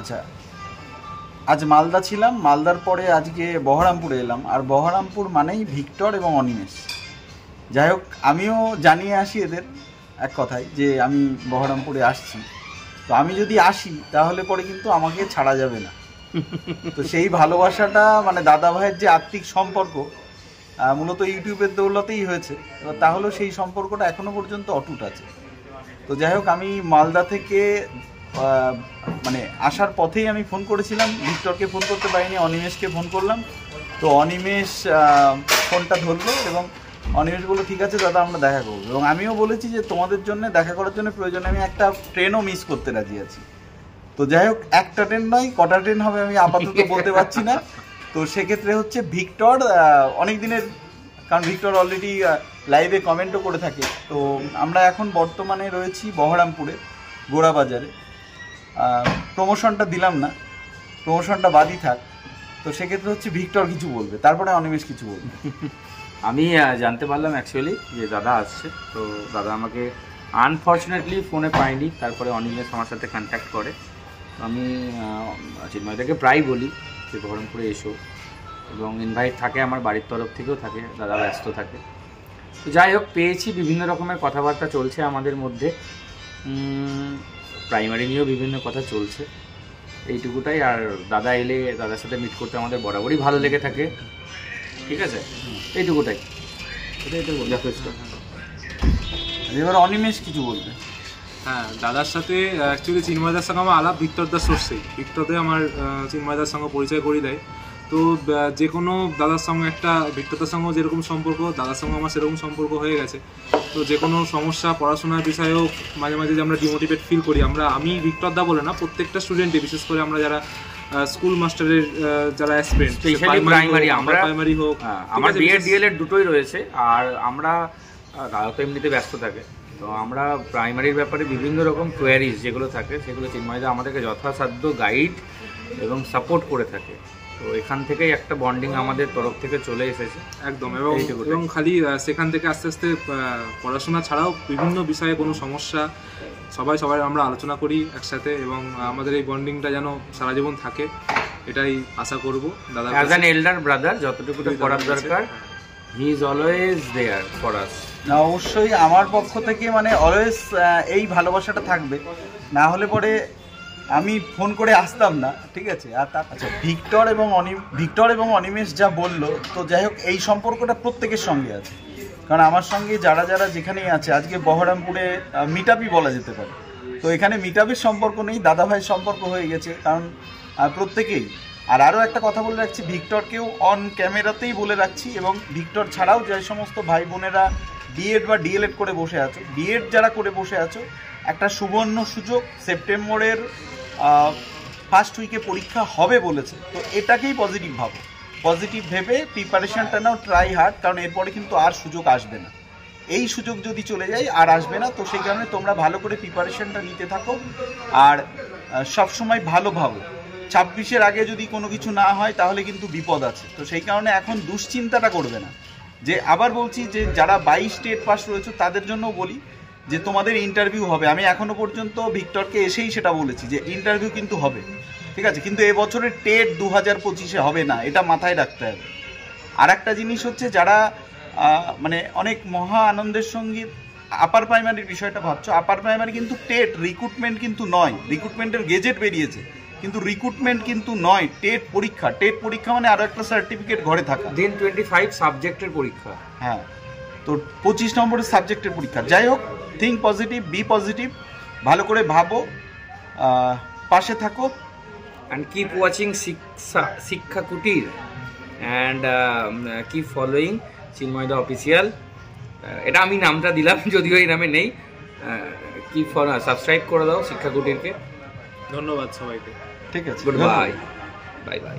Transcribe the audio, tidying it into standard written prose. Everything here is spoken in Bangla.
আচ্ছা, আজ মালদা ছিলাম, মালদার পরে আজকে বহরমপুরে এলাম। আর বহরমপুর মানেই ভিক্টর এবং অনিমেষ। যাই হোক, আমিও জানিয়ে আসি এদের এক কথায় যে আমি বহরমপুরে আসছি। তো আমি যদি আসি তাহলে পরে কিন্তু আমাকে ছাড়া যাবে না। তো সেই ভালোবাসাটা মানে দাদা ভাইয়ের যে আত্মিক সম্পর্ক মূলত ইউটিউবের দৌলতেই হয়েছে। এবার তাহলেও সেই সম্পর্কটা এখনো পর্যন্ত অটুট আছে। তো যাই হোক, আমি মালদা থেকে মানে আসার পথেই আমি ফোন করেছিলাম, ভিক্টরকে ফোন করতে পারিনি, অনিমেষকে ফোন করলাম। তো অনিমেষ ফোনটা ধরলো এবং অনিমেষ বললো ঠিক আছে দাদা আমরা দেখা করবো। এবং আমিও বলেছি যে তোমাদের জন্য দেখা করার জন্য প্রয়োজনে আমি একটা ট্রেনও মিস করতে রাজি আছি। তো যাই হোক, একটা ট্রেন নয়, কটা ট্রেন হবে আমি আপাতত বলতে পারছি না। তো সেক্ষেত্রে হচ্ছে ভিক্টর অনেক দিনের, কারণ ভিক্টর অলরেডি লাইভে কমেন্টও করে থাকে। তো আমরা এখন বর্তমানে রয়েছি বহরমপুরে গোড়াবাজারে। প্রমোশনটা দিলাম না, প্রমোশনটা বাদই থাক। তো সেক্ষেত্রে হচ্ছে ভিক্টর কিছু বলবে, তারপরে অনিমেষ কিছু বলবে। আমি জানতে পারলাম অ্যাকচুয়ালি যে দাদা আসছে। তো দাদা আমাকে আনফর্চুনেটলি ফোনে পাইনি, তারপরে অনিমেষ আমার সাথে কন্ট্যাক্ট করে। আমি চিন্ময়দাকে প্রায় বলি যে বহরমপুরে এসো, এবং ইনভাইট থাকে আমার বাড়ির তরফ থেকেও থাকে, দাদা ব্যস্ত থাকে। তো যাই হোক, পেয়েছি, বিভিন্ন রকমের কথাবার্তা চলছে আমাদের মধ্যে, প্রাইমারি নিয়েও বিভিন্ন কথা চলছে, এইটুকুটাই। আর দাদা এলে দাদার সাথে মিট করতে আমাদের বরাবরই ভালো লেগে থাকে, ঠিক আছে, এইটুকুটাই, এটাই তো যথেষ্ট। এবার অনিমেষ কিছু বলবে। হ্যাঁ, দাদার সাথে অ্যাকচুয়ালি চিন্ময়দার সঙ্গে আমার আলাপ ভিক্টরদার সোর্সেই, ভিক্টরদে আমার চিন্ময়দার সঙ্গে পরিচয় করিয়ে দেয়। তো যে কোনো দাদার সঙ্গে একটা, ভিক্টরদার সঙ্গেও যেরকম সম্পর্ক দাদার সঙ্গে আমার সেরকম সম্পর্ক হয়ে গেছে। তো যে কোনো সমস্যা পড়াশোনার বিষয়েও মাঝে মাঝে যে আমরা ডিমোটিভেট ফিল করি, আমি ভিক্টরদা বলে না, প্রত্যেকটা স্টুডেন্টই, বিশেষ করে আমরা যারা স্কুল মাস্টারের যারা অ্যাসপিরেন্ট, স্পেশালি প্রাইমারি, আমরা প্রাইমারি হোক, আমার বিএড ডিএলএড দুটোই রয়েছে। আর আমরা, দাদা তো এমনিতে ব্যস্ত থাকে, তো আমরা প্রাইমারির ব্যাপারে বিভিন্ন রকম কোয়ারিজ যেগুলো থাকে সেগুলো চিন্ময়দা আমাদেরকে যথাসাধ্য গাইড এবং সাপোর্ট করে থাকে। তো এখান থেকেই একটা বন্ডিং আমাদের তরফ থেকে চলে এসেছে একদম। এবং খালি সেখান থেকে আস্তে আস্তে পড়াশোনা ছাড়াও বিভিন্ন বিষয়ে কোনো সমস্যা সবাই আমরা আলোচনা করি একসাথে, এবং আমাদের এই বন্ডিংটা যেন সারা জীবন থাকে, এটাই আশা করব। দাদা অ্যাজ অ্যান এল্ডার ব্রাদার যতটুকু করার দরকার, he is always there for us. না, অবশ্যই আমার পক্ষ থেকে মানে অলওয়েজ এই ভালোবাসাটা থাকবে, না হলে পরে আমি ফোন করে আসতাম না, ঠিক আছে। আর আচ্ছা, ভিক্টর এবং অনিমেষ যা বললো, তো যাই হোক এই সম্পর্কটা প্রত্যেকের সঙ্গে আছে। কারণ আমার সঙ্গে যারা যেখানেই আছে, আজকে বহরমপুরে মিটআপই বলা যেতে পারে। তো এখানে মিটআপের সম্পর্ক নেই, দাদা ভাইয়ের সম্পর্ক হয়ে গেছে, কারণ প্রত্যেকেই। আর আরও একটা কথা বলে রাখছি, ভিক্টরকেও অন ক্যামেরাতেই বলে রাখছি, এবং ভিক্টর ছাড়াও যে সমস্ত ভাই বোনেরা বিএড বা ডিএলএড করে বসে আছো, বিএড যারা করে বসে আছো, একটা সুবর্ণ সুযোগ, সেপ্টেম্বরের ফার্স্ট উইকে পরীক্ষা হবে বলেছে। তো এটাকেই পজিটিভ ভাবো, পজিটিভ ভেবে প্রিপারেশনটা নাও, ট্রাই হার্ড, কারণ এরপরে কিন্তু আর সুযোগ আসবে না। এই সুযোগ যদি চলে যায় আর আসবে না। তো সেই কারণে তোমরা ভালো করে প্রিপারেশনটা নিতে থাকো, আর সবসময় ভালো ভাবো। 26-এর আগে যদি কোনো কিছু না হয় তাহলে কিন্তু বিপদ আছে। তো সেই কারণে এখন দুশ্চিন্তাটা করবে না। যে আবার বলছি যে যারা 22 স্টেট পাস রয়েছে তাদের জন্য বলি যে তোমাদের ইন্টারভিউ হবে। আমি এখনো পর্যন্ত ভিক্টরকে এসেই সেটা বলেছি যে ইন্টারভিউ কিন্তু হবে, ঠিক আছে, কিন্তু এবছরের টেট 2025-এ হবে না, এটা মাথায় রাখতে হবে। আর একটা জিনিস হচ্ছে, যারা মানে অনেক মহা আনন্দের সঙ্গে আপার প্রাইমারির বিষয়টা ভাবছো, আপার প্রাইমারি কিন্তু টেট রিক্রুটমেন্ট কিন্তু নয়, রিক্রুটমেন্টের গেজেট বেরিয়েছে কিন্তু রিক্রুটমেন্ট কিন্তু নয়, টেট পরীক্ষা। টেট পরীক্ষা মানে আরও একটা সার্টিফিকেট ঘরে থাকা, দিন 25 সাবজেক্টের পরীক্ষা। হ্যাঁ, তো 25 নম্বরের সাবজেক্টের পরীক্ষা। যাই হোক, থিঙ্ক পজিটিভ, বি পজিটিভ, ভালো করে ভাবো, পাশে থাকো, অ্যান্ড কিপ ওয়াচিং শিক্ষা কুটির, অ্যান্ড কিপ ফলোয়িং চিন্ময়দা অফিসিয়াল। এটা আমি নামটা দিলাম, যদিও এই নামে নেই। কিপ সাবস্ক্রাইব করে দাও শিক্ষা কুটিরকে। ধন্যবাদ সবাইকে, ঠিক আছে, গুড বাই, বাই বাই।